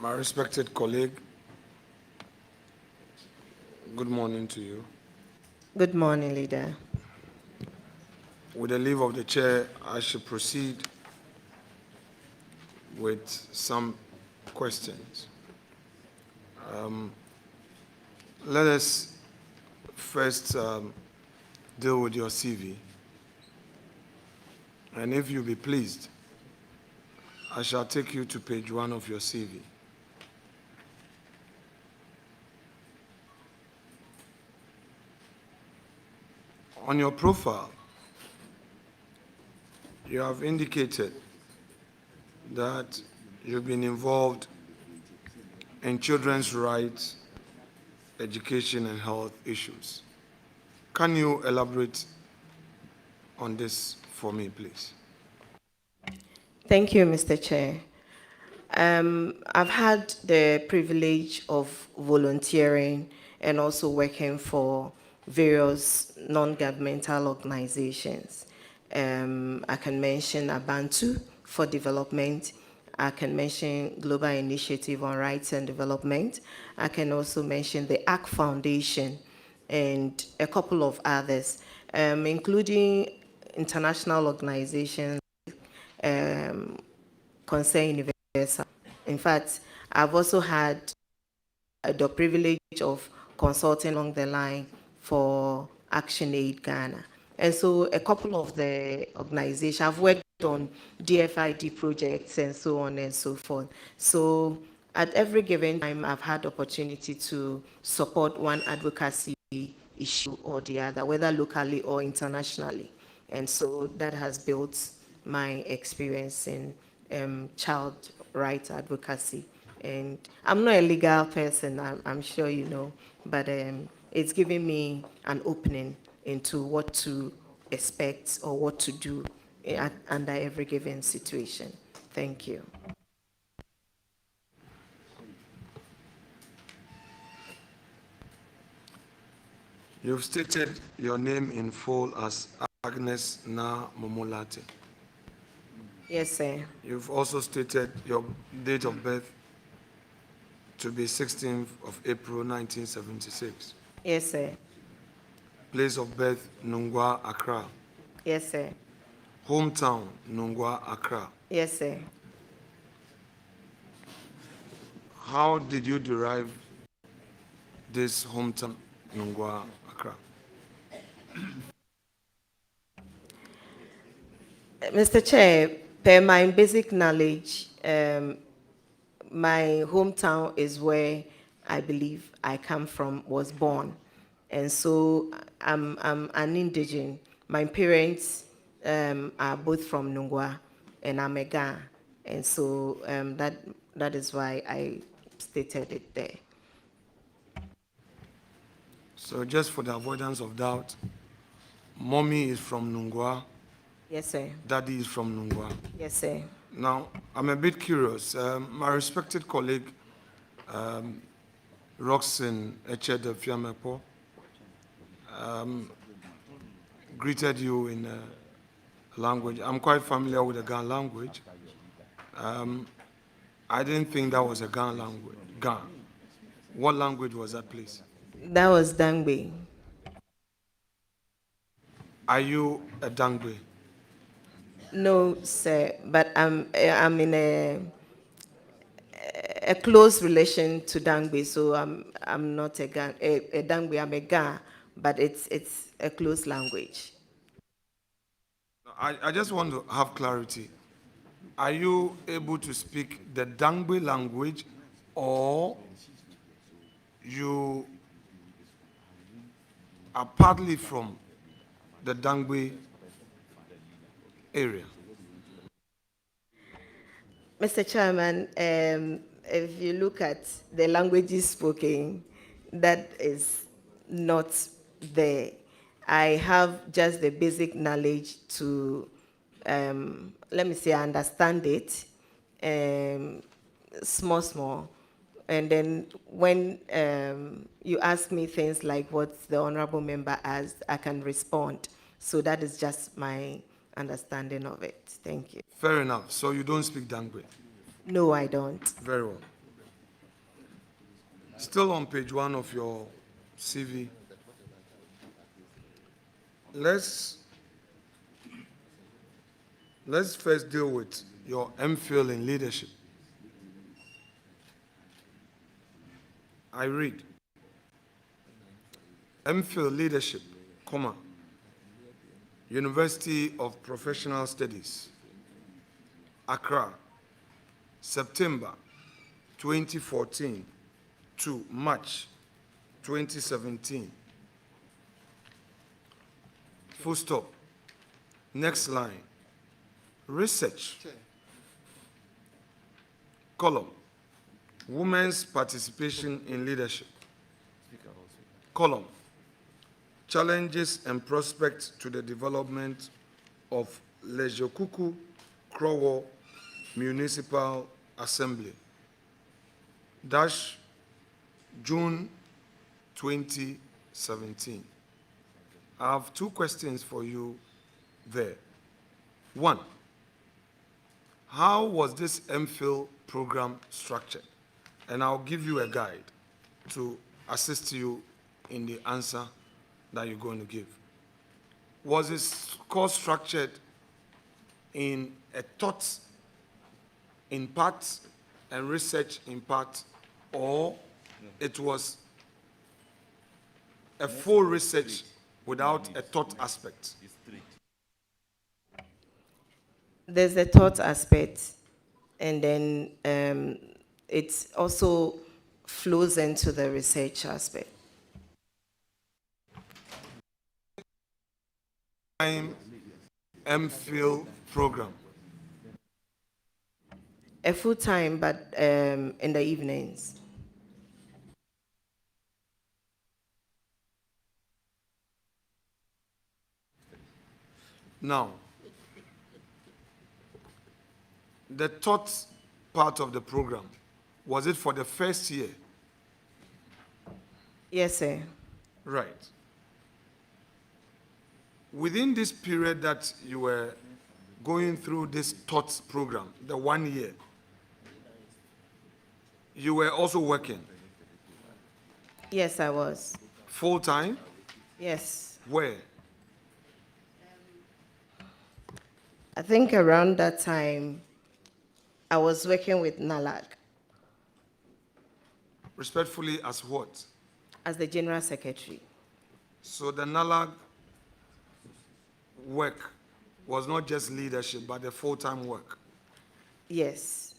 My respected colleague, good morning to you. Good morning, Leader. With the leave of the chair, I should proceed with some questions. Let us first deal with your CV. And if you be pleased, I shall take you to page 1 of your CV. On your profile, you have indicated that you've been involved in children's rights, education, and health issues. Can you elaborate on this for me, please? Thank you, Mr. Chair. I've had the privilege of volunteering and also working for various non-governmental organizations. I can mention Abantu for development. I can mention Global Initiative on Rights and Development. I can also mention the ACT Foundation and a couple of others, including international organizations, Concern Universal. In fact, I've also had the privilege of consulting along the line for Action Aid Ghana. And so a couple of the organizations, I've worked on DFID projects and so on and so forth. So at every given time, I've had opportunity to support one advocacy issue or the other, whether locally or internationally. And so that has built my experience in child rights advocacy. And I'm not a legal person, I'm sure you know, but it's giving me an opening into what to expect or what to do under every given situation. Thank you. You've stated your name in full as Agnes Na Momo Lartey. Yes, sir. You've also stated your date of birth to be 16th of April 1976. Yes, sir. Place of birth, Nungwa, Accra. Yes, sir. Hometown, Nungwa, Accra. Yes, sir. How did you derive this hometown, Nungwa, Accra? Mr. Chair, per my basic knowledge, my hometown is where I believe I come from, was born. And so I'm an indigene. My parents are both from Nungwa and I'm a Ga. And so that is why I stated it there. So just for the avoidance of doubt, mommy is from Nungwa, Yes, sir. daddy is from Nungwa. Yes, sir. Now, I'm a bit curious. My respected colleague, Roxanne Echede Fiamepo, greeted you in a language. I'm quite familiar with the Gan language. I didn't think that was a Gan language. Gan. What language was that, please? That was Dangbe. Are you a Dangbe? No, sir, but I'm in a close relation to Dangbe, so I'm not a Dangbe, I'm a Ga, but it's a close language. I just want to have clarity. Are you able to speak the Dangbe language, or you are partly from the Dangbe area? Mr. Chairman, if you look at the languages spoken, that is not there. I have just the basic knowledge to, let me say, understand it, small. And then when you ask me things like what the honorable member asked, I can respond. So that is just my understanding of it. Thank you. Fair enough. So you don't speak Dangbe? No, I don't. Very well. Still on page 1 of your CV. Let's first deal with your MPhil in leadership. I read, MPhil leadership, comma, University of Professional Studies, Accra, September 2014 to March 2017. Full stop. Next line. Research. Column. Women's participation in leadership. Column. Challenges and prospects to the development of Lejokuku Krowo Municipal Assembly. Dash June 2017. I have 2 questions for you there. 1, how was this MPhil program structured? And I'll give you a guide to assist you in the answer that you're going to give. Was this course structured in a thought in part and research in part, or it was a full research without a thought aspect? There's the thought aspect, and then it also flows into the research aspect. MPhil program. A full time, but in the evenings. Now, the thought part of the program, was it for the first year? Yes, sir. Right. Within this period that you were going through this thought program, the 1 year, you were also working? Yes, I was. Full time? Yes. Where? I think around that time, I was working with NALAG Respectfully, as what? as the General Secretary. So the NALAG work was not just leadership, but the full-time work. Yes.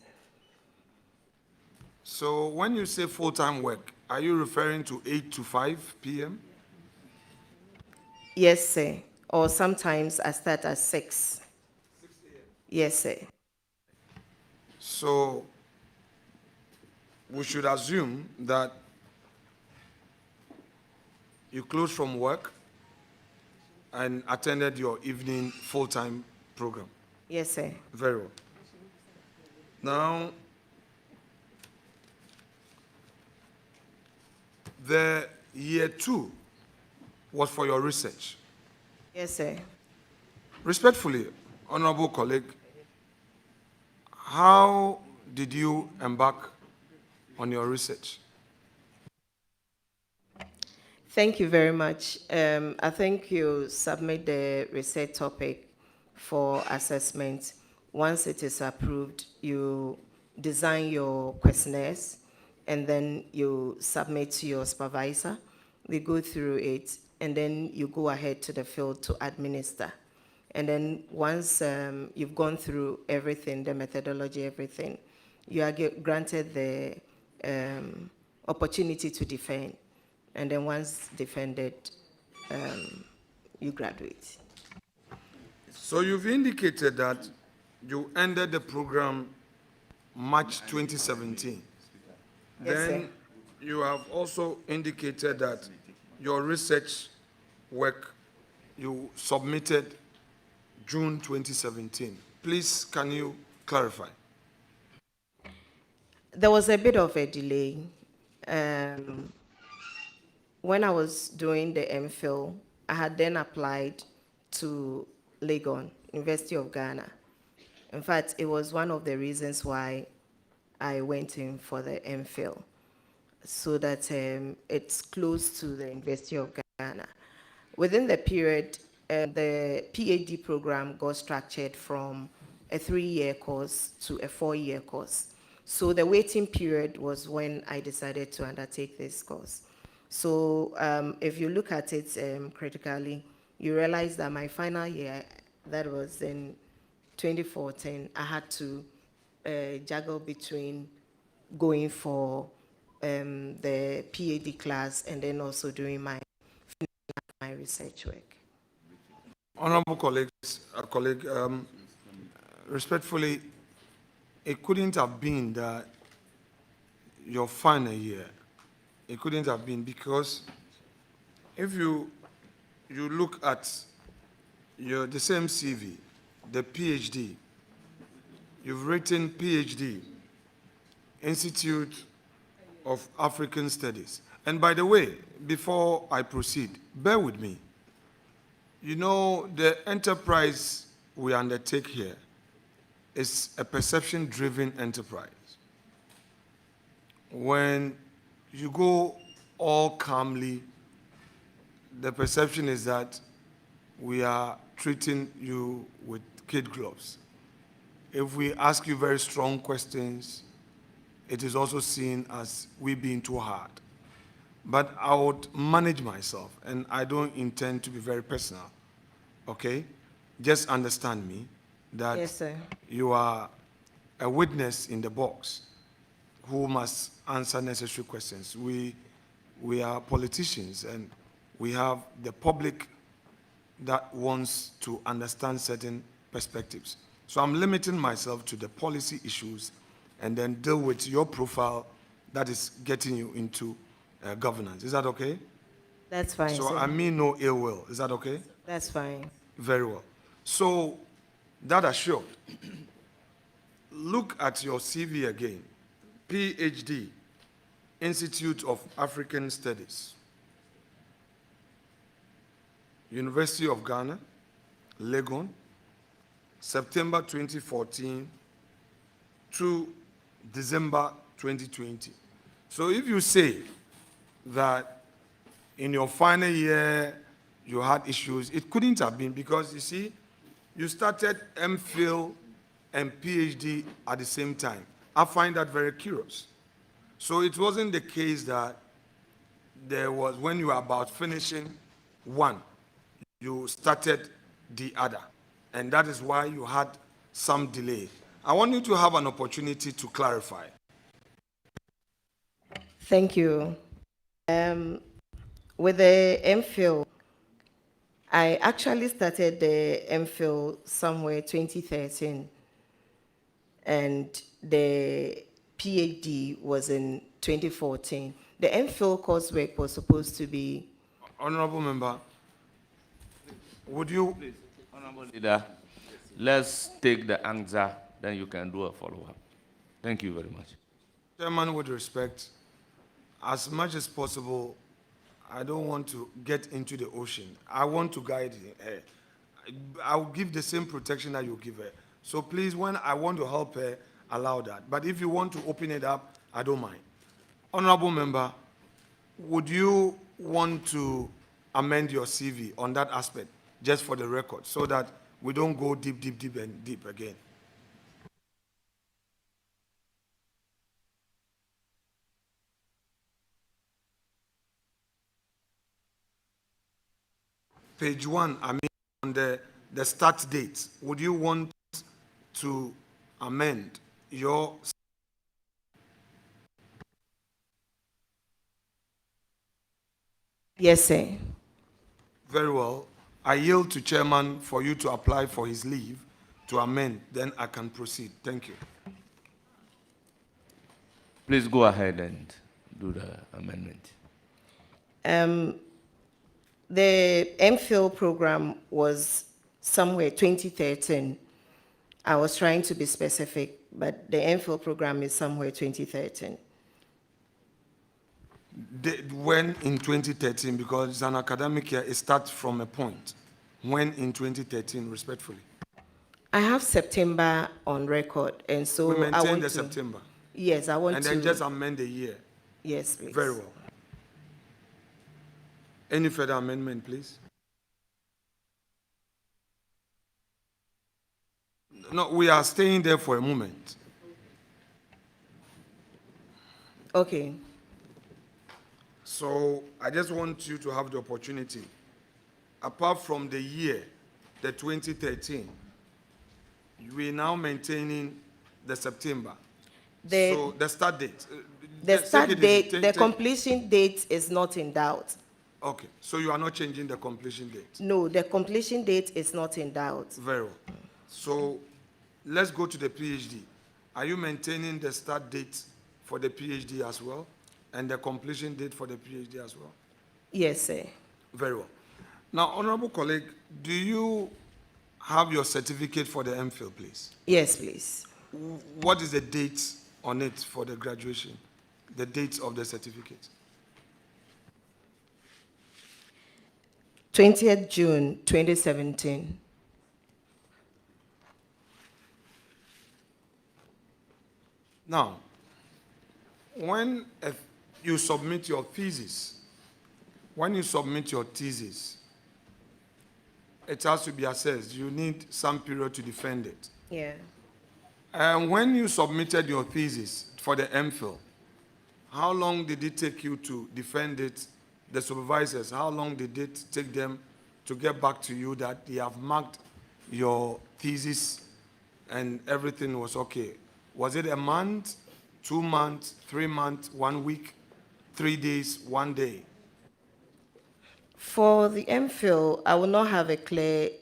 So when you say full-time work, are you referring to 8 to 5 p.m.? Yes, sir. Or sometimes I start at 6. Yes, sir. So we should assume that you closed from work and attended your evening full-time program. Yes, sir. Very well. Now, the year 2 was for your research. Yes, sir. Respectfully, honorable colleague, how did you embark on your research? Thank you very much. I think you submit the research topic for assessment. Once it is approved, you design your questionnaires, and then you submit to your supervisor. They go through it, and then you go ahead to the field to administer. And then once you've gone through everything, the methodology, everything, you are granted the opportunity to defend. And then once defended, you graduate. So you've indicated that you ended the program March 2017. Yes, Then sir. you have also indicated that your research work you submitted June 2017. Please, can you clarify? There was a bit of a delay. When I was doing the MPhil, I had then applied to Legon, University of Ghana. In fact, it was one of the reasons why I went in for the MPhil. so that it's close to the University of Ghana. Within the period, the PhD program got structured from a 3-year course to a 4-year course. So the waiting period was when I decided to undertake this course. So if you look at it critically, you realize that my final year, that was in 2014, I had to juggle between going for the PhD class and then also doing my research work. Honorable colleagues, colleague, respectfully, it couldn't have been that your final year. It couldn't have been, because if you look at the same CV, the PhD, you've written PhD, Institute of African Studies. And by the way, before I proceed, bear with me. You know, the enterprise we undertake here is a perception-driven enterprise. When you go all calmly, the perception is that we are treating you with kid gloves. If we ask you very strong questions, it is also seen as we being too hard. But I would manage myself, and I don't intend to be very personal, okay? Just understand me, that Yes, sir. you are a witness in the box who must answer necessary questions. We are politicians, and we have the public that wants to understand certain perspectives. So I'm limiting myself to the policy issues and then deal with your profile that is getting you into governance. Is that okay? That's fine, So sir. I mean no ill will. Is that okay? That's fine. Very well. So that assured, look at your CV again. PhD, Institute of African Studies, University of Ghana, Legon, September 2014 to December 2020. So if you say that in your final year you had issues, it couldn't have been, because you see, you started MPhil and PhD at the same time. I find that very curious. So it wasn't the case that there was, when you were about finishing one, you started the other. And that is why you had some delay. I want you to have an opportunity to clarify. Thank you. With the MPhil, I actually started the MPhil somewhere 2013, and the PhD was in 2014. The MPhil coursework was supposed to be. Honorable member, would you? Please, Honorable Leader, let's take the answer, then you can do a follow-up. Thank you very much. Chairman, with respect, as much as possible, I don't want to get into the ocean. I want to guide her. I'll give the same protection that you give her. So please, when I want to help her, allow that. But if you want to open it up, I don't mind. Honorable member, would you want to amend your CV on that aspect, just for the record, so that we don't go deep, deep, deep, and deep again? Page 1, I mean, on the start date, would you want to amend your? Yes, sir. Very well. I yield to chairman for you to apply for his leave to amend, then I can proceed. Thank you. Please go ahead and do the amendment. The MPhil program was somewhere 2013. I was trying to be specific, but the MPhil program is somewhere 2013. When in 2013, because it's an academic year, it starts from a point. When in 2013, respectfully? I have September on record, and so We I maintain want the to. September. Yes, I want And to. then just amend the year. Yes, please. Very well. Any further amendment, please? No, we are staying there for a moment. Okay. So I just want you to have the opportunity, apart from the year, the 2013, we're now maintaining the September. So the start date. The take start it easy. date, the Take- completion date is not in doubt. Okay, so you are not changing the completion date. No, the completion date is not in doubt. Very well. So let's go to the PhD. Are you maintaining the start date for the PhD as well? And the completion date for the PhD as well? Yes, sir. Very well. Now, honorable colleague, do you have your certificate for the MPhil, please? Yes, please. What is the date on it for the graduation? The date of the certificate? 20th June 2017. Now, when you submit your thesis, it has to be assessed. You need some period to defend it. Yeah. And when you submitted your thesis for the MPhil, how long did it take you to defend it? The supervisors, how long did it take them to get back to you that they have marked your thesis and everything was okay? Was it a month, 2 months, 3 months, 1 week, 3 days, 1 day? For the MPhil, I will not have a clear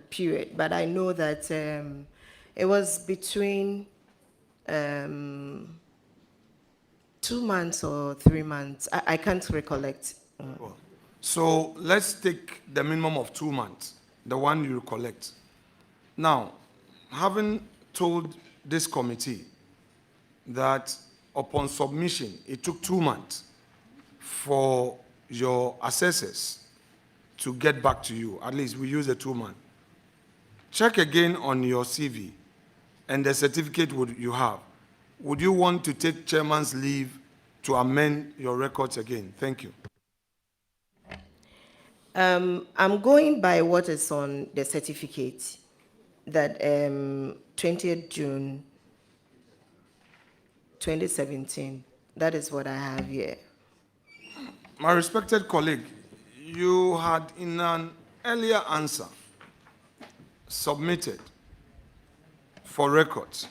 period, but I know that it was between 2 months or 3 months. I can't recollect. Well, so let's take the minimum of 2 months, the one you collect. Now, having told this committee that upon submission, it took 2 months for your assessors to get back to you. At least we use the 2 months. Check again on your CV and the certificate you have. Would you want to take chairman's leave to amend your records again? Thank you. I'm going by what is on the certificate, that 20th June 2017. That is what I have here. My respected colleague, you had in an earlier answer submitted for records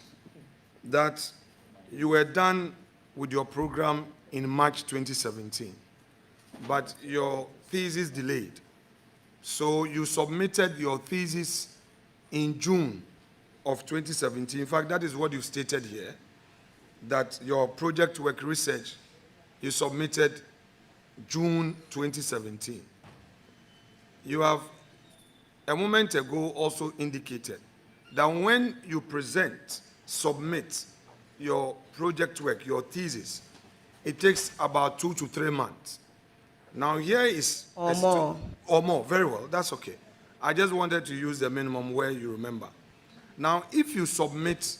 that you were done with your program in March 2017, but your thesis delayed. So you submitted your thesis in June of 2017. In fact, that is what you stated here, that your project work research you submitted June 2017. You have a moment ago also indicated that when you submit your project work, your thesis, it takes about 2 to 3 months. Now here is... Or more. Or more, very well, that's okay. I just wanted to use the minimum where you remember. Now, if you submit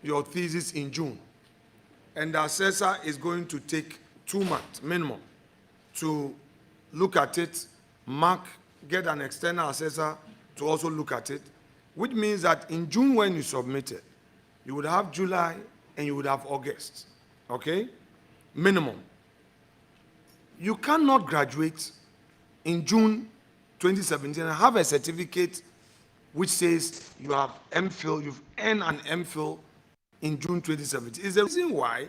your thesis in June, and the assessor is going to take 2 months minimum to look at it, mark, get an external assessor to also look at it, which means that in June when you submit it, you would have July and you would have August, okay? Minimum. You cannot graduate in June 2017 and have a certificate which says you have MPhil, you've earned an MPhil in June 2017. It's the reason why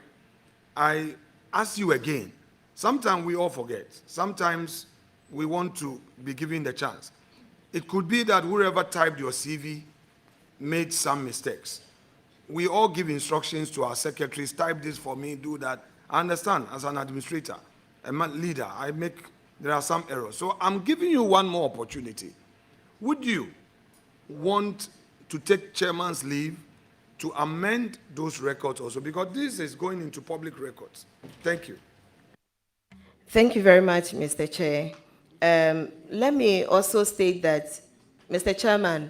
I ask you again. Sometimes we all forget. Sometimes we want to be given the chance. It could be that whoever typed your CV made some mistakes. We all give instructions to our secretaries, type this for me, do that. I understand, as an administrator, a leader, there are some errors. So I'm giving you one more opportunity. Would you want to take chairman's leave to amend those records also? Because this is going into public records. Thank you. Thank you very much, Mr. Chair. Let me also state that, Mr. Chairman,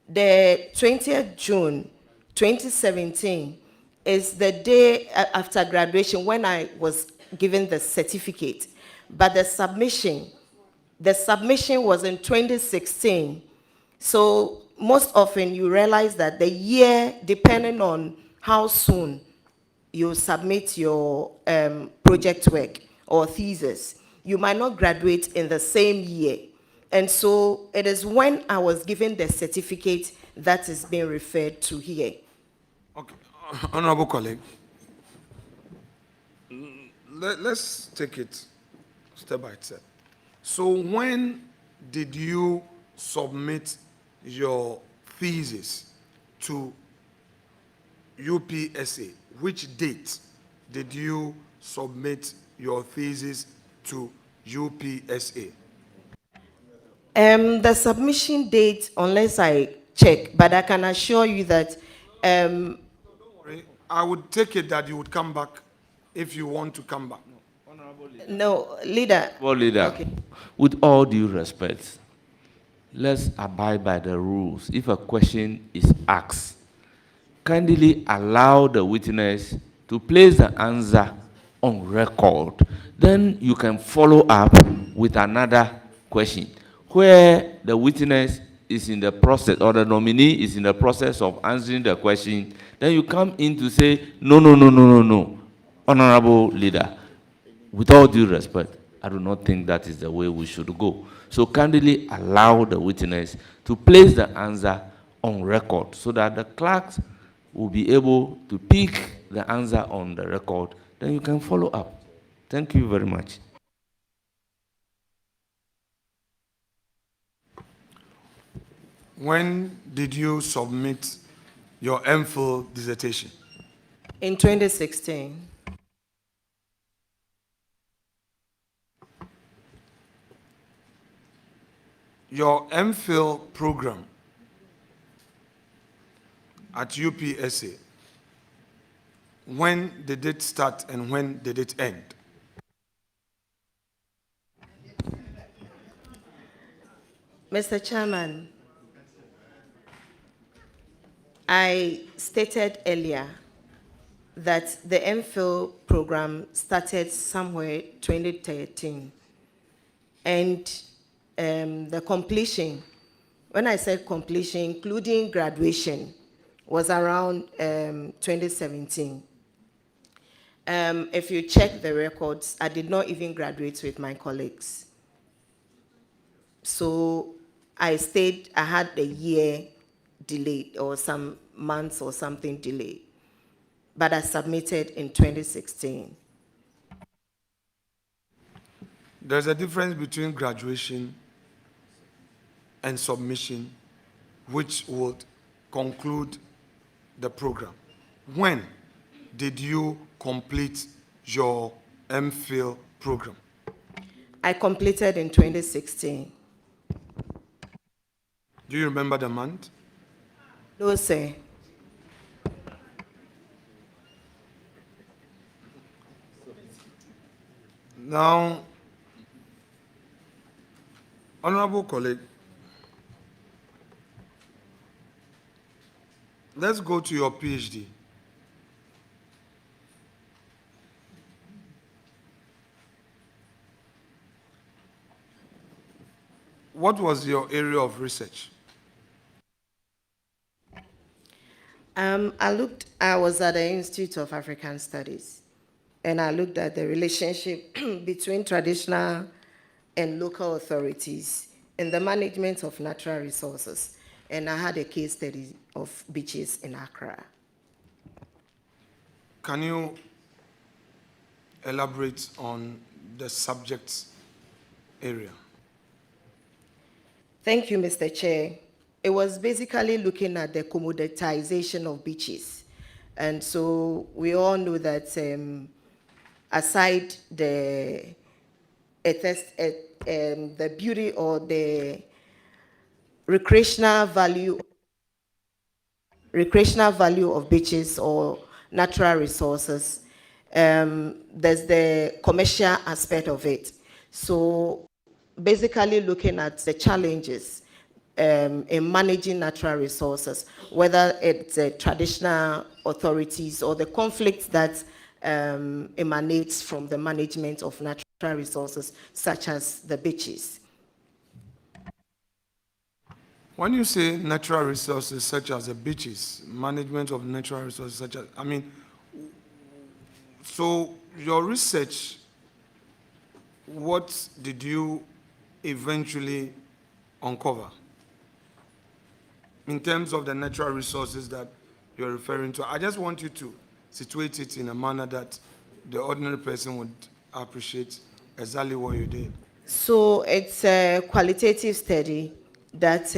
the 20th June 2017 is the day after graduation when I was given the certificate, but the submission was in 2016. So most often you realize that the year, depending on how soon you submit your project work or thesis, you might not graduate in the same year. And so it is when I was given the certificate that is being referred to here. Okay, honorable colleague, let's take it step by step. So when did you submit your thesis to UPSA? Which date did you submit your thesis to UPSA? The submission date, unless I check, but I can assure you that I would take it that you would come back if you want to come back. no, leader. Well, leader, Okay. with all due respect, let's abide by the rules. If a question is asked, kindly allow the witness to place the answer on record. Then you can follow up with another question where the witness is in the process or the nominee is in the process of answering the question. Then you come in to say, no, no, no, no, no, no. Honorable leader, with all due respect, I do not think that is the way we should go. So kindly allow the witness to place the answer on record so that the clerks will be able to pick the answer on the record. Then you can follow up. Thank you very much. When did you submit your MPhil dissertation? In 2016. Your MPhil program at UPSA, when did it start and when did it end? Mr. Chairman, I stated earlier that the MPhil program started somewhere 2013. And the completion, when I said completion, including graduation, was around 2017. If you check the records, I did not even graduate with my colleagues. So I had a year delayed or some months or something delayed. But I submitted in 2016. There's a difference between graduation and submission, which would conclude the program. When did you complete your MPhil program? I completed in 2016. Do you remember the month? No, sir. Now, honorable colleague, let's go to your PhD. What was your area of research? I was at the Institute of African Studies, and I looked at the relationship between traditional and local authorities in the management of natural resources. And I had a case study of beaches in Accra. Can you elaborate on the subject area? Thank you, Mr. Chair. It was basically looking at the commoditization of beaches. And so we all know that aside the beauty or the recreational value of beaches or natural resources, there's the commercial aspect of it. So basically looking at the challenges in managing natural resources, whether it's traditional authorities or the conflicts that emanates from the management of natural resources, such as the beaches. When you say natural resources such as the beaches, management of natural resources such as, so your research, what did you eventually uncover in terms of the natural resources that you're referring to? I just want you to situate it in a manner that the ordinary person would appreciate exactly what you did. So it's a qualitative study that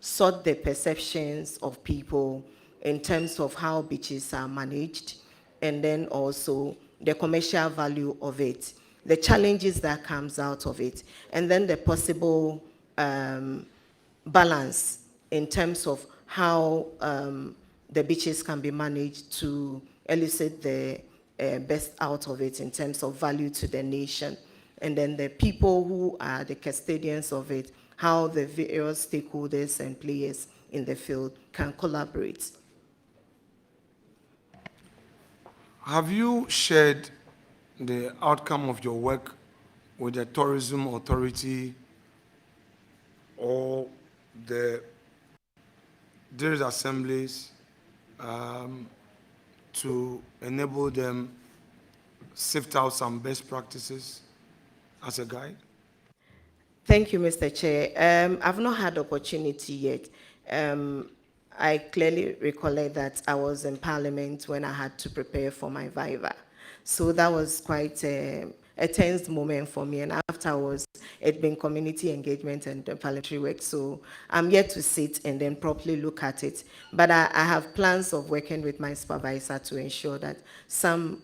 sought the perceptions of people in terms of how beaches are managed, and then also the commercial value of it, the challenges that comes out of it, and then the possible balance in terms of how the beaches can be managed to elicit the best out of it in terms of value to the nation. And then the people who are the custodians of it, how the various stakeholders and players in the field can collaborate. Have you shared the outcome of your work with the tourism authority or these assemblies to enable them sift out some best practices as a guide? Thank you, Mr. Chair. I've not had opportunity yet. I clearly recollect that I was in Parliament when I had to prepare for my Viva. So that was quite a tense moment for me. And afterwards, it's been community engagement and parliamentary work. So I'm yet to sit and then properly look at it. But I have plans of working with my supervisor to ensure that some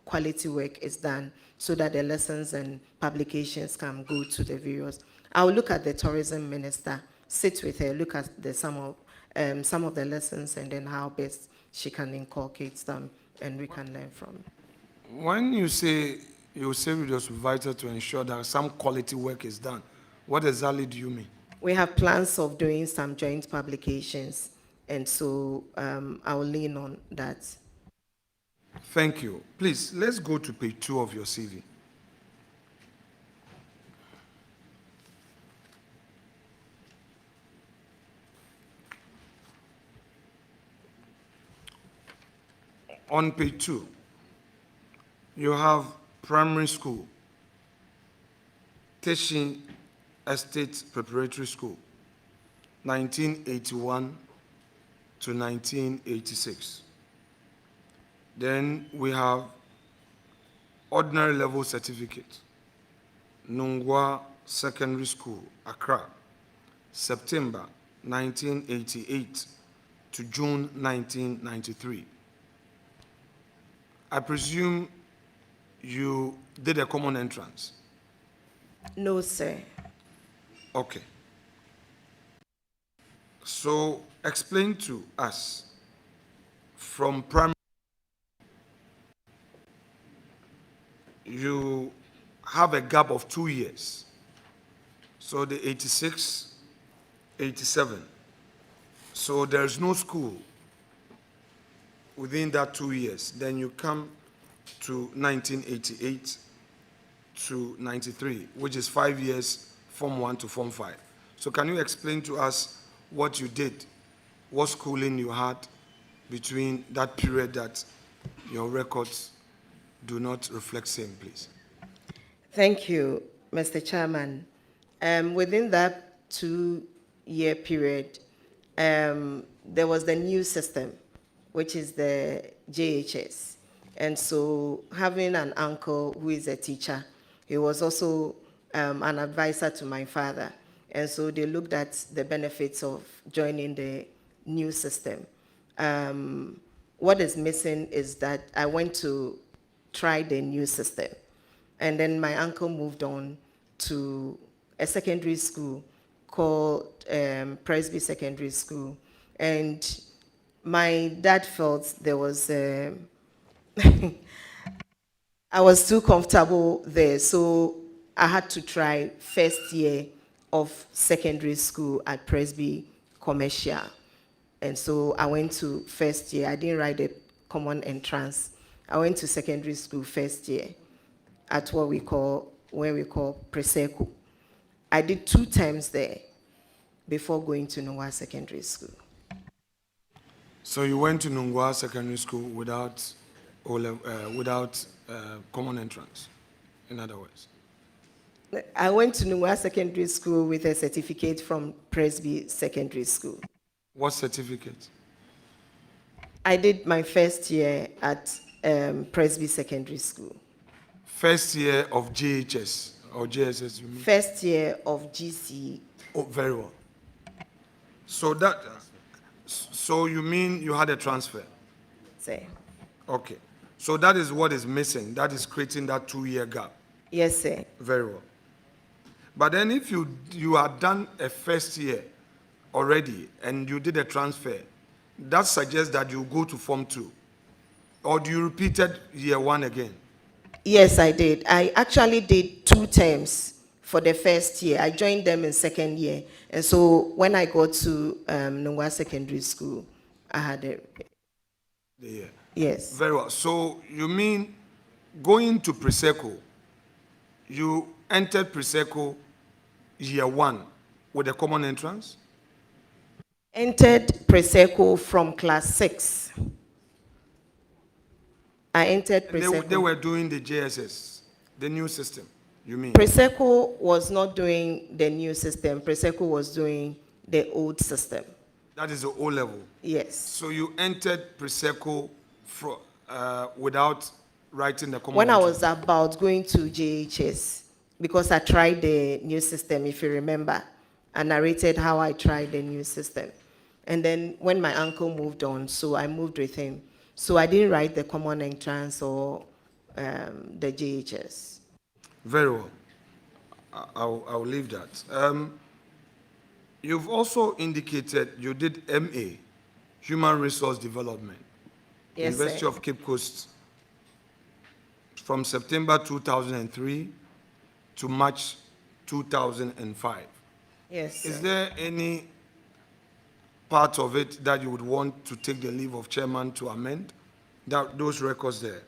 quality work is done so that the lessons and publications can go to the various. I'll look at the tourism minister, sit with her, look at some of the lessons, and then how best she can inculcate them, and we can learn from it. When you say you say with your supervisor to ensure that some quality work is done, what exactly do you mean? We have plans of doing some joint publications, and so I'll lean on that. Thank you. Please, let's go to page 2 of your CV. On page 2, you have primary school, Teshin Estate Preparatory School, 1981 to 1986. Then we have ordinary level certificate, Nungwa Secondary School, Accra, September 1988 to June 1993. I presume you did a common entrance? No, sir. Okay. So explain to us from primary, you have a gap of 2 years. So the 86, 87. So there's no school within that 2 years. Then you come to 1988 to 93, which is 5 years, Form 1 to Form 5. So can you explain to us what you did, what schooling you had between that period that your records do not reflect same, please? Thank you, Mr. Chairman. Within that 2-year period, there was the new system, which is the JHS. And so having an uncle who is a teacher, he was also an advisor to my father. And so they looked at the benefits of joining the new system. What is missing is that I went to try the new system. And then my uncle moved on to a secondary school called Presby Secondary School. And my dad felt there was, I was too comfortable there. So I had to try first year of secondary school at Presby Commercial. And so I went to first year. I didn't write the common entrance. I went to secondary school first year at where we call Preseko. I did 2 terms there before going to Nungwa Secondary School. So you went to Nungwa Secondary School without common entrance, in other words? I went to Nungwa Secondary School with a certificate from Presby Secondary School. What certificate? I did my first year at Presby Secondary School. First year of JHS or JSS, you mean? First year of GC. Oh, very well. So you mean you had a transfer? Say. Okay. So that is what is missing. That is creating that 2-year gap. Yes, sir. Very well. But then if you had done a first year already and you did a transfer, that suggests that you go to Form 2. Or do you repeated year 1 again? Yes, I did. I actually did 2 terms for the first year. I joined them in second year. And so when I got to Nungwa Secondary School, I had a... The year. Yes. Very well. So you mean going to Preseko, you entered Preseko year 1 with a common entrance? Entered Preseko from class 6. I entered Preseko. They were doing the JSS, the new system, you mean? Preseko was not doing the new system. Preseko was doing the old system. That is the O level. Yes. So you entered Preseko without writing the common When I entrance? was about going to JHS, because I tried the new system, if you remember, I narrated how I tried the new system. And then when my uncle moved on, so I moved with him. So I didn't write the common entrance or the JHS. Very well. I'll leave that. You've also indicated you did MA, Human Resource Development, Yes, University sir. of Cape Coast, from September 2003 to March 2005. Yes, Is sir. there any part of it that you would want to take the leave of chairman to amend those records there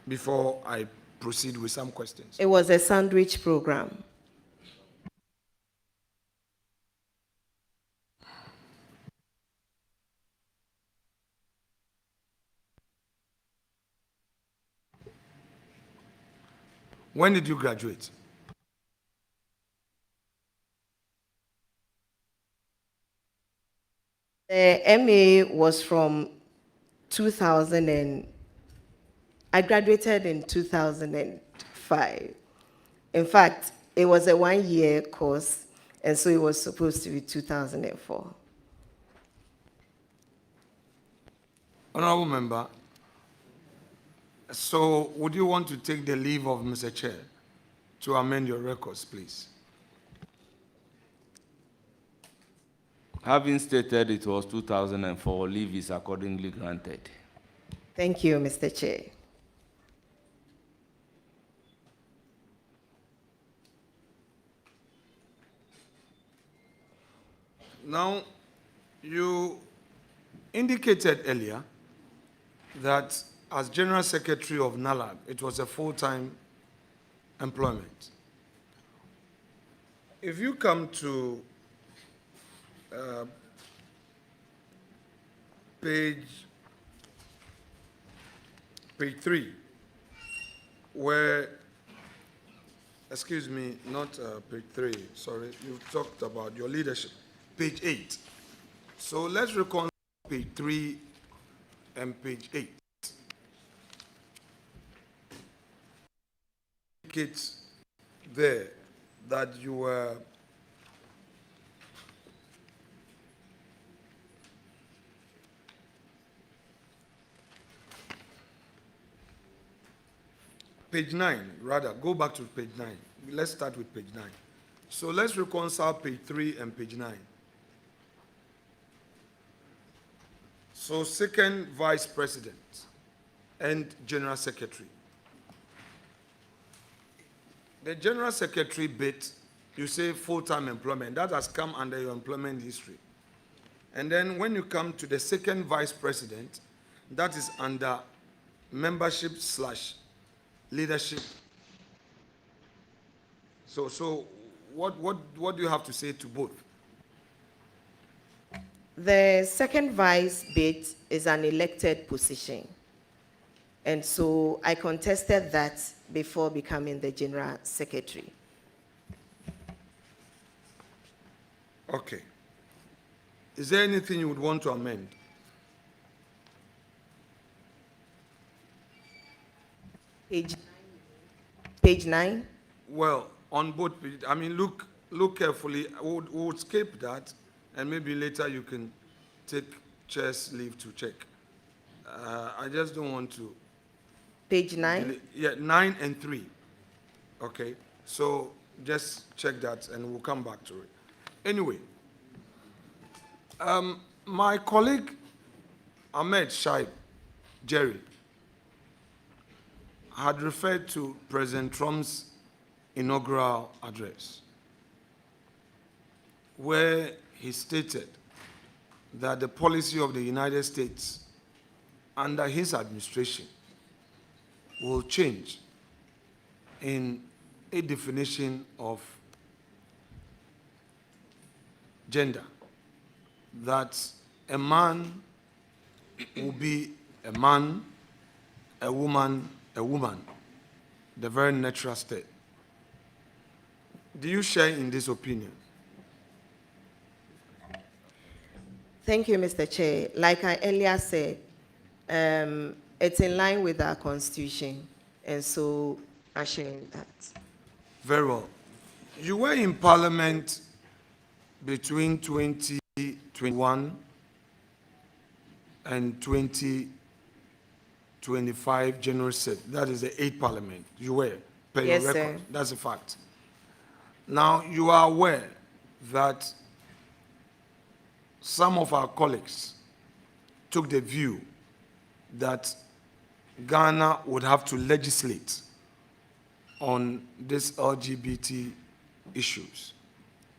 before I proceed with some questions? It was a sandwich program. When did you graduate? The MA was from 2000 and I graduated in 2005. In fact, it was a 1-year course, and so it was supposed to be 2004. Honorable Member, so would you want to take the leave of Mr. Chair to amend your records, please? Having stated it was 2004, leave is accordingly granted. Thank you, Mr. Chair. Now, you indicated earlier that as General Secretary of NALAG, it was a full-time employment. If you come to page 3, where, excuse me, not page 3, sorry, you talked about your leadership, page 8. So let's reconcile page 3 and page 8. Indicates there that you were page 9, rather, go back to page 9. Let's start with page 9. So let's reconcile page 3 and page 9. So second vice president and general secretary. The general secretary bit, you say full-time employment. That has come under your employment history. And then when you come to the second vice president, That is under membership / leadership. So what do you have to say to both? The second vice bit is an elected position. And so I contested that before becoming the general secretary. Okay. Is there anything you would want to amend? Page 9. Well, on both, I mean, look carefully. We would skip that, and maybe later you can take chair's leave to check. I just don't want to. Page 9. Yeah, 9 and 3. Okay, so just check that, and we'll come back to it. Anyway, my colleague Ahmed Shaib Jerry had referred to President Trump's inaugural address, where he stated that the policy of the United States under his administration will change in a definition of gender, that a man will be a man, a woman, the very natural state. Do you share in this opinion? Thank you, Mr. Chair. Like I earlier said, it's in line with our constitution, and so I share in that. Very well. You were in Parliament between 2021 and 2025 January 6th. That is the 8th Parliament. You were, per Yes, your record. sir. That's a fact. Now, you are aware that some of our colleagues took the view that Ghana would have to legislate on these LGBT issues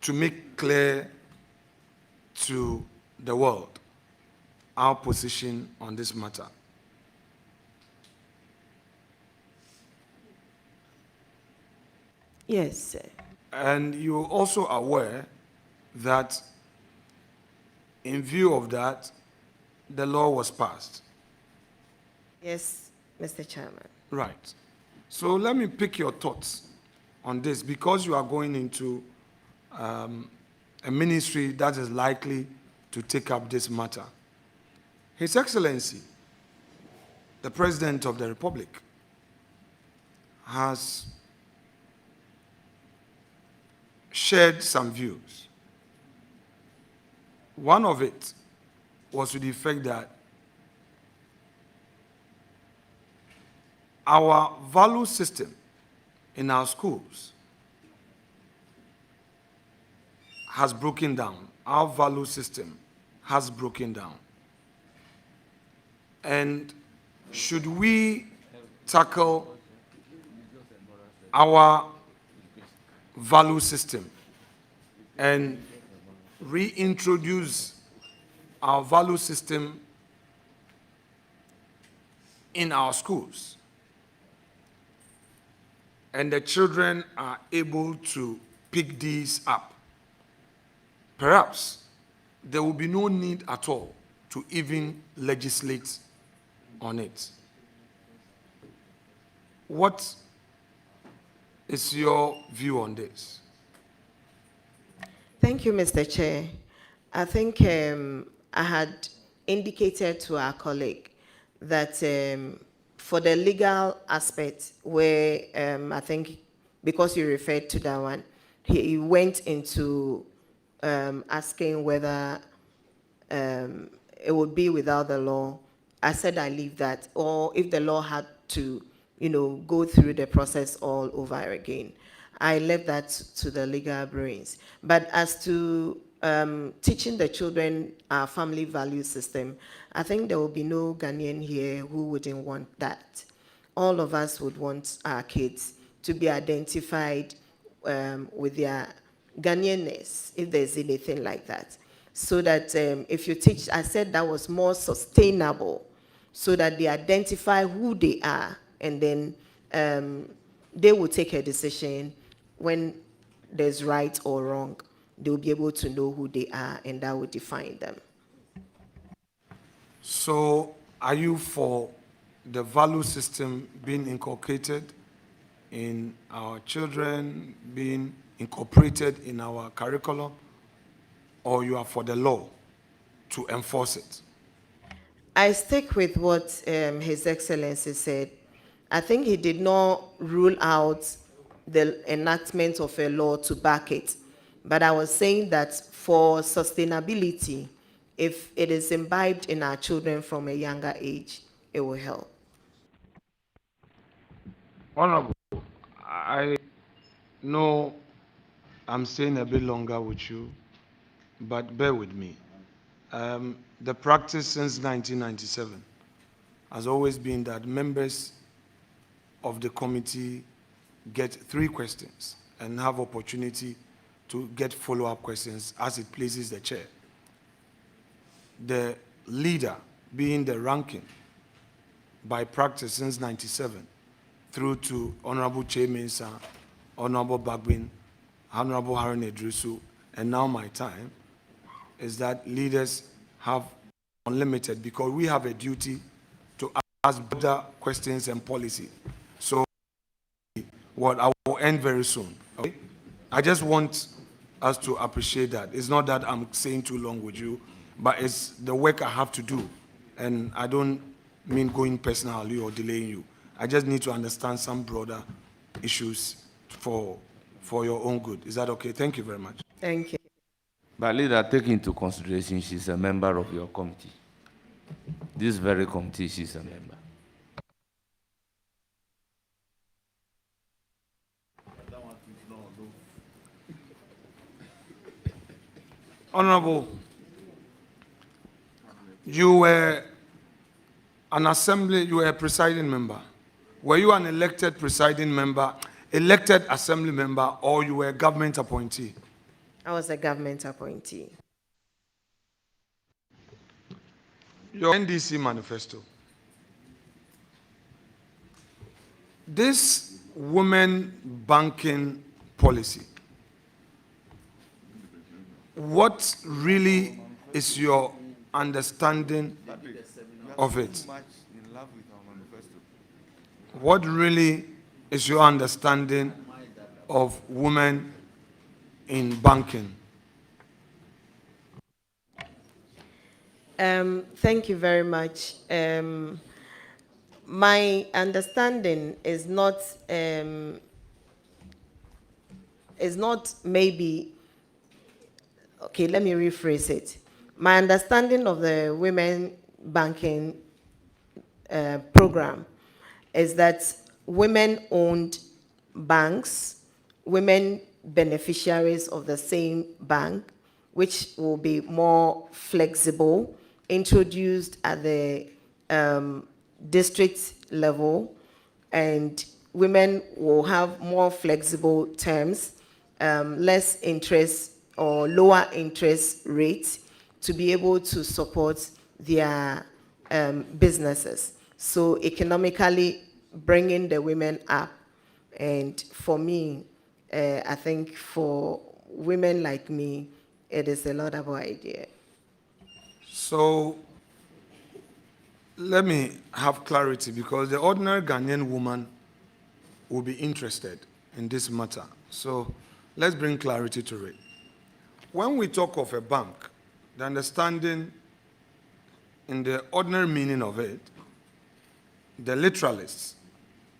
to make clear to the world our position on this matter. Yes, sir. And you're also aware that in view of that, the law was passed. Yes, Mr. Chairman. Right. So let me pick your thoughts on this, because you are going into a ministry that is likely to take up this matter. His Excellency, the President of the Republic, has shared some views. One of it was to the effect that our value system in our schools has broken down. Our value system has broken down. And should we tackle our value system and reintroduce our value system in our schools, and the children are able to pick these up, perhaps there will be no need at all to even legislate on it. What is your view on this? Thank you, Mr. Chair. I think I had indicated to our colleague that for the legal aspect, where I think because you referred to that one, he went into asking whether it would be without the law. I said I leave that, or if the law had to, go through the process all over again. I left that to the legal brains. But as to teaching the children our family value system, I think there will be no Ghanaian here who wouldn't want that. All of us would want our kids to be identified with their Ghanaianness, if there's anything like that. So that if you teach, I said that was more sustainable so that they identify who they are, and then they will take a decision when there's right or wrong. They'll be able to know who they are, and that will define them. So, are you for the value system being inculcated in our children, being incorporated in our curriculum, or you are for the law to enforce it? I stick with what His Excellency said. I think he did not rule out the enactment of a law to back it. But I was saying that for sustainability, if it is imbibed in our children from a younger age, it will help. Honorable, I know I'm staying a bit longer with you, but bear with me. The practice since 1997 has always been that members of the committee get 3 questions and have opportunity to get follow-up questions as it pleases the chair. The leader being the ranking by practice since 97 through to Honorable Che Mensah, Honorable Bagbin, Honorable Harun Edrusu, and now my time, is that leaders have unlimited, because we have a duty to ask better questions and policy. So what I will end very soon. Okay? I just want us to appreciate that. It's not that I'm saying too long with you, but it's the work I have to do. And I don't mean going personally or delaying you. I just need to understand some broader issues for your own good. Is that okay? Thank you very much. Thank you. But leader, take into consideration she's a member of your committee. This very committee, she's a member. Honorable, you were an assembly, you were a presiding member. Were you an elected presiding member, elected assembly member, or you were a government appointee? I was a government appointee. Your NDC manifesto. This women banking policy, what really is your understanding of it? What really is your understanding of women in banking? Thank you very much. My understanding is not maybe, okay, let me rephrase it. My understanding of the women banking program is that women-owned banks, women beneficiaries of the same bank, which will be more flexible, introduced at the district level, and women will have more flexible terms, less interest or lower interest rates to be able to support their businesses. So economically bringing the women up. And for me, I think for women like me, it is a laudable idea. So let me have clarity, because the ordinary Ghanaian woman will be interested in this matter. So let's bring clarity to it. When we talk of a bank, the understanding in the ordinary meaning of it, the literalists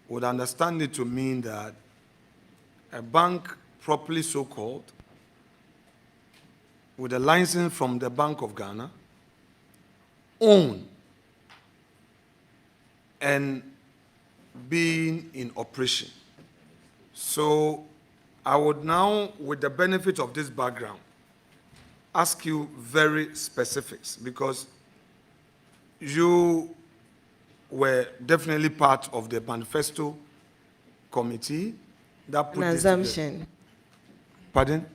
would understand it to mean that a bank, properly so called, with a license from the Bank of Ghana, own and being in operation. So I would now, with the benefit of this background, ask you very specifics, because you were definitely part of the manifesto committee that put An this together. assumption. Pardon?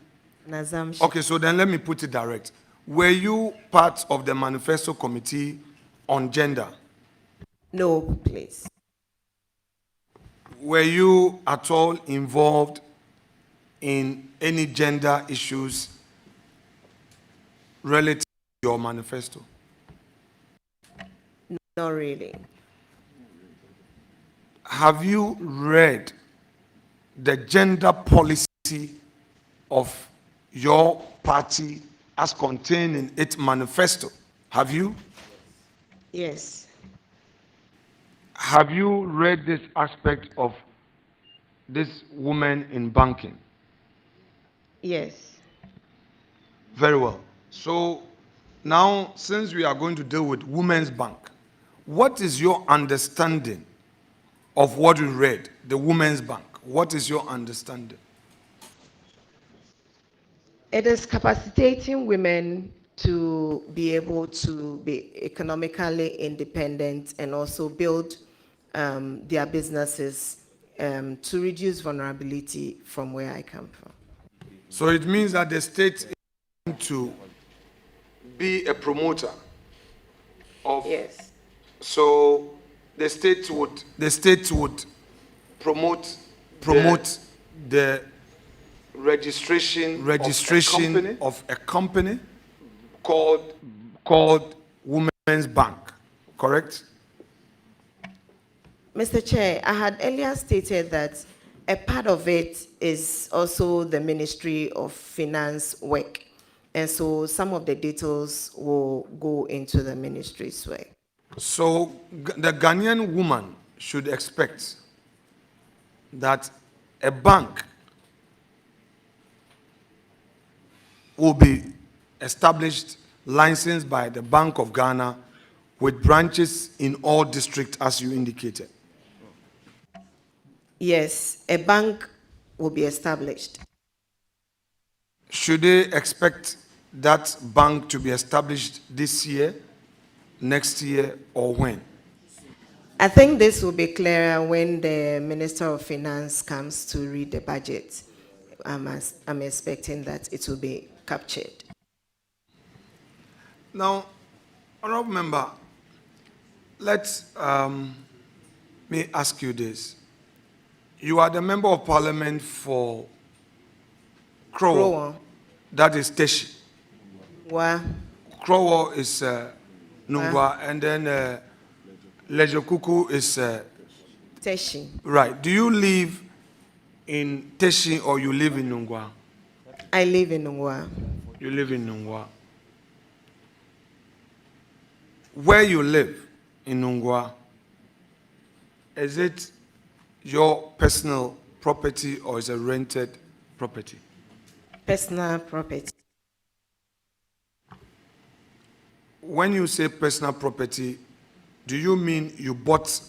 An assumption. Okay, so then let me put it direct. Were you part of the manifesto committee on gender? No, please. Were you at all involved in any gender issues relative to your manifesto? Not really. Have you read the gender policy of your party as contained in its manifesto? Have you? Yes. Have you read this aspect of this woman in banking? Yes. Very well. So now, since we are going to deal with Women's Bank, what is your understanding of what you read, the Women's Bank? What is your understanding? It is capacitating women to be able to be economically independent and also build their businesses to reduce vulnerability from where I come from. So it means that the state is going to be a promoter of. Yes. So the state would promote the registration of a company called Women's Bank, correct? Mr. Chair, I had earlier stated that a part of it is also the Ministry of Finance work. And so some of the details will go into the ministry's work. So the Ghanaian woman should expect that a bank will be established, licensed by the Bank of Ghana, with branches in all districts as you indicated. Yes, a bank will be established. Should they expect that bank to be established this year, next year, or when? I think this will be clearer when the Minister of Finance comes to read the budget. I'm expecting that it will be captured. Now, honorable member, let me ask you this. You are the member of parliament for Krowo. Krowo. That is Teshi. Wa. Krowo is Nungwa, and then Lejokuku is Teshi. right. Do you live in Teshi or you live in Nungwa? I live in Nungwa. You live in Nungwa. Where you live in Nungwa, is it your personal property or is it rented property? Personal property. When you say personal property, do you mean you bought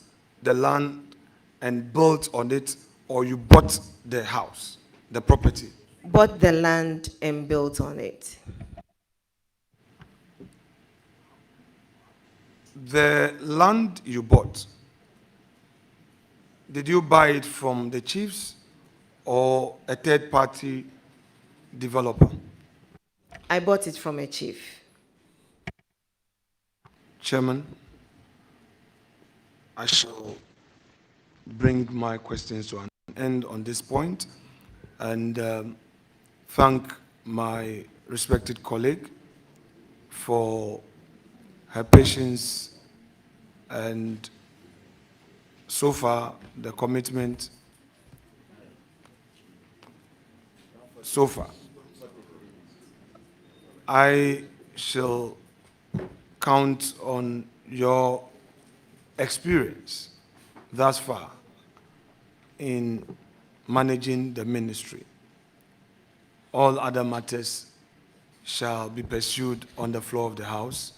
the land and built on it, or you bought the house, the property? Bought the land and built on it. The land you bought, did you buy it from the chiefs or a third-party developer? I bought it from a chief. Chairman, I shall bring my questions to an end on this point and thank my respected colleague for her patience and so far the commitment so far. I shall count on your experience thus far in managing the ministry. All other matters shall be pursued on the floor of the House.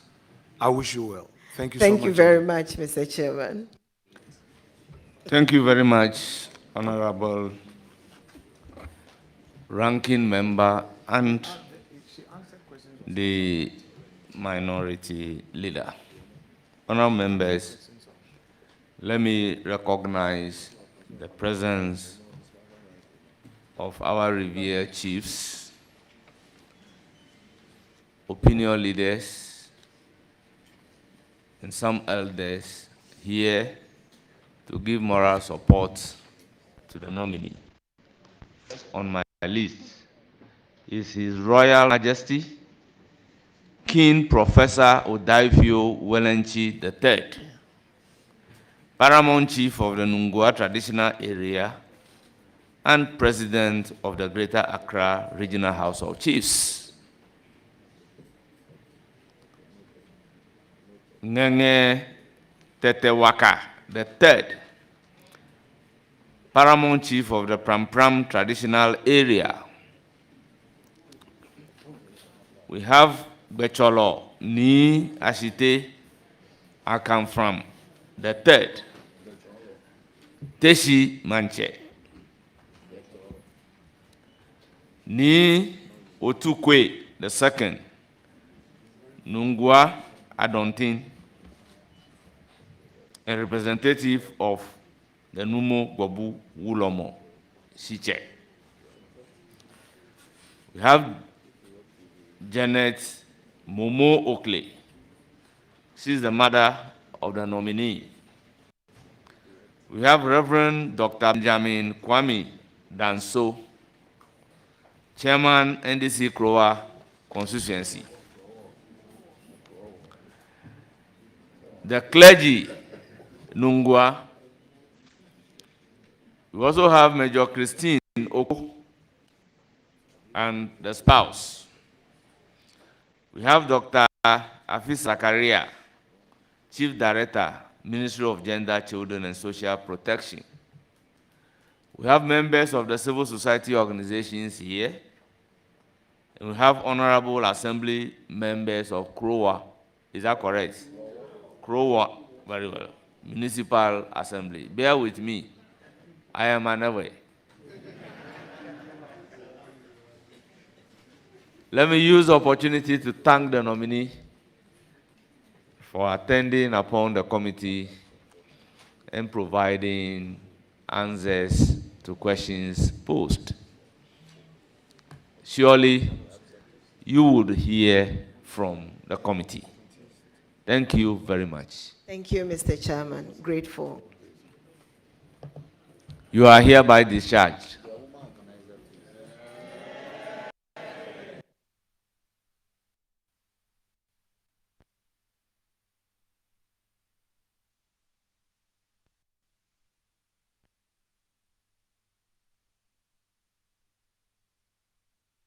I wish you well. Thank you so much. Thank you very much, Mr. Chairman. Thank you very much, Honorable Ranking Member and the Minority Leader. Honorable members, let me recognize the presence of our revered chiefs, opinion leaders, and some elders here to give moral support to the nominee. On my list is His Royal Majesty, King Professor Odaifio Wellenchi III, Paramount Chief of the Nungua Traditional Area and President of the Greater Accra Regional House of Chiefs. Ngenge Tetewaka III, Paramount Chief of the Pram Traditional Area. We have Becholo Ni Ashite Akamfram the third, Teshi Manche, Ni Otukwe the second, Nungua Adontin, a representative of the Numo Gwabu Wulomo Siche. We have Janet Momo Oakley. She's the mother of the nominee. We have Reverend Dr. Benjamin Kwame Danso, Chairman NDC Krowa Constituency. The clergy, Nungwa. We also have Major Christine Oko and the spouse. We have Dr. Afis Zakaria, Chief Director, Ministry of Gender, Children and Social Protection. We have members of the civil society organizations here. And we have Honorable Assembly members of Krowa. Is that correct? Krowa, very well. Municipal Assembly. Bear with me. I am an away. Let me use the opportunity to thank the nominee for attending upon the committee and providing answers to questions posed. Surely, you would hear from the committee. Thank you very much. Thank you, Mr. Chairman. Grateful. You are hereby discharged.